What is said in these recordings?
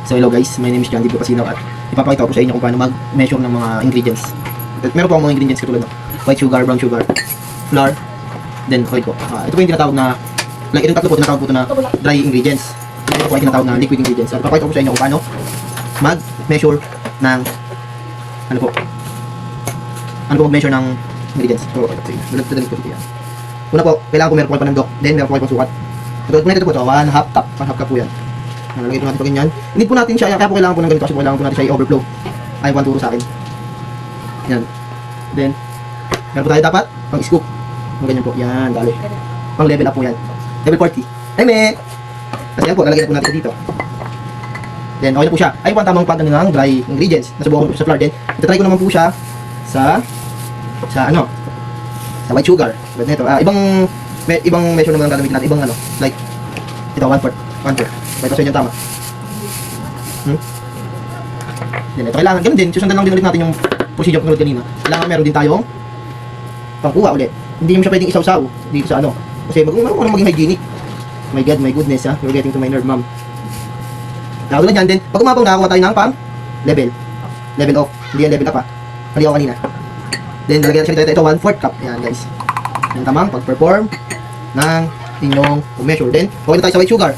So hello guys, my name is John Dito Pasinaw at ipapakita ko po sa inyo kung paano mag-measure ng mga ingredients. At meron po akong mga ingredients katulad ng white sugar, brown sugar, flour, then oil po. Ito po yung tinatawag na, like itong tatlo po tinatawag po ito na dry ingredients. Ito po ay tinatawag na liquid ingredients. At ipapakita ko po sa inyo kung paano mag-measure ng ano po mag-measure ng ingredients. So, dadalig ko dito yan. Una po, kailangan po meron po kayo panandok, then meron po kayo sukat. Ito po ito, 1/2 cup po yan. Nalagay po natin ito ganyan. Need po natin siya, kaya po kailangan po ng ganito kasi po kailangan po natin siya i-overflow. Ay, 1 turo sa akin. Yan. Then, meron po tayo dapat pang-scoop. Ang ganyan po. Yan, dali. Pang level up po yan. Level 40. Ay, me! Kasi yan po, lalagyan po natin ito dito. Then, okay na po siya. Ay, po ang tamang pag ng dry ingredients. Nasubukan ko po sa flour. Then, itatry ko naman po siya sa white sugar. But nito, ibang measure naman ang gagamitin natin. Ibang like, ito, 1/4. Ito sa inyo tama. Then ito kailangan, ganun din, susundan lang din ulit natin yung procedure ko ulit kanina. Kailangan meron din tayong pangkuha ulit. Hindi mo siya pwedeng isaw-saw dito sa kasi maging hygienic. My God, my goodness ha. You're getting to my nerve, ma'am. Nakatulad yan din, pag umapaw nakakuha tayo ng pang level off. Hindi yan level up ha. Mali ako kanina. Then lalagyan natin siya dito, ito 1/4 cup. Yan guys. Yung tamang pag-perform ng inyong measure. Then, okay na tayo sa white sugar.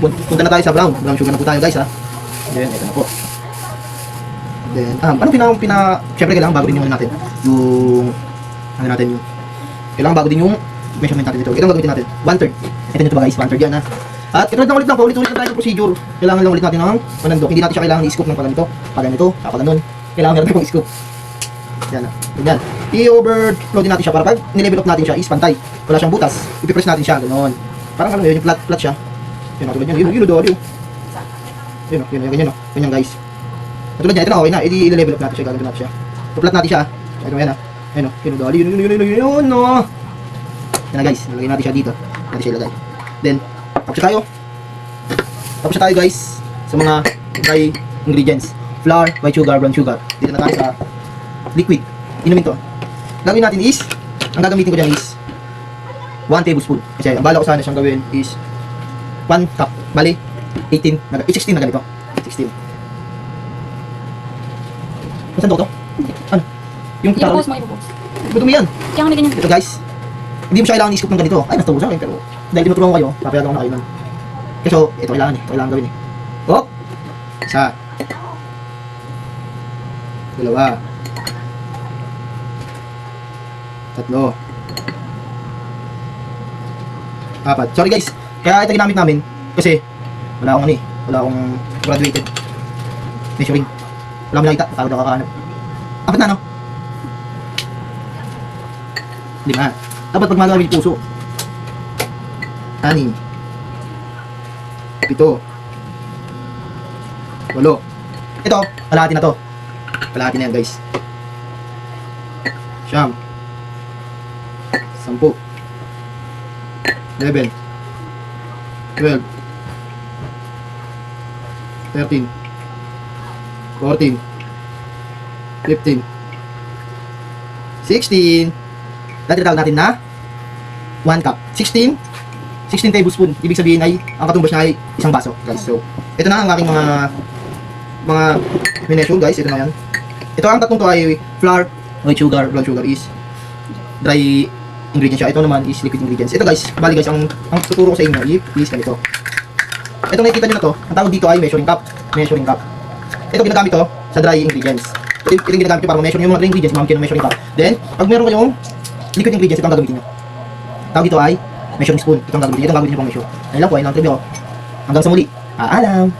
Punta na tayo sa brown sugar na po tayo guys ha. Then, ito na po. Then, syempre kailangan bago din yung natin. Kailangan bago din yung measurement natin ito. Ito ang gagawin natin. 1/3. Ito nito ba guys? 1/3 yan ha. At ito lang ulit lang po. Ulit na tayo ng procedure. Kailangan lang ulit natin ng panandok. Hindi natin siya kailangan i-scoop ng paganito. Paganito. Kapaganon. Kailangan meron tayong i-scoop. Yan ha. Yan. I-overflow din natin siya para pag nilevel up natin siya is pantay. Wala siyang butas. I-press natin siya. Ganon. Parang yun, yung flat siya. Yun, tulad yan. Yun, doon. Yun, ganyan guys. Tulad yan, ito na okay na. I-level up natin siya. Gagawin natin siya. I-flat natin siya. Ito yan ha. Ayun, yun, no. Yan na guys. Nalagay natin siya dito. Natin siya ilagay. Then, tapos na tayo guys sa mga dry ingredients. Flour, white sugar, brown sugar. Dito na tayo sa liquid. Inumin to. Gagawin natin is, ang gagamitin ko dyan is 1 tablespoon. Kasi ang bala ko sana siyang gawin is 1 cup. Bali, 16 na ganito. 16. Saan to? Ano? Yung kitaro. Madumi yan. Kaya nga ganyan. Ito guys. Hindi mo siya kailangan i-scoop ng ganito. Ay, nasturo sa akin. Pero dahil tinuturuan ko kayo, papayagan ko na kayo nun. Kasi ito kailangan eh. Ito kailangan gawin eh. Oh! Isa. Dalawa. Tatlo. 4. Sorry guys. Kaya ito ginamit namin. Kasi wala akong graduated measuring. Wala akong nakita. Tawad ako kakahanap. 4 na 5. Dapat pag magawa yung puso. 6. 7. 8. Ito, kalahati na to. Kalahati na yan guys. 9. 10. 11. 12. 13. 14. 15. 16. Dati tawag natin na 1 cup. 16 tablespoon. Ibig sabihin ay ang katumbas niya ay isang baso, guys. So, ito na ang aking mga mineso, guys. Ito na yan. Ito ang tatlong to ay flour, white sugar, brown sugar is dry ingredients siya. Ito naman is liquid ingredients. Ito guys, bali guys, ang tuturo ko sa inyo is ganito. Itong nakikita niyo na to, ang tawag dito ay measuring cup. Ito ginagamit to sa dry ingredients. Ito yung ginagamit ko para ma-measure yung mga dry ingredients, mamkin ng measuring cup. Then, pag meron kayong liquid ingredients, ito ang gagamitin nyo. Tawag dito ay measuring spoon. Ito ang gagamitin nyo pang measure. Ayun lang po, ayun lang ang trivia ko. Hanggang sa muli. Paalam!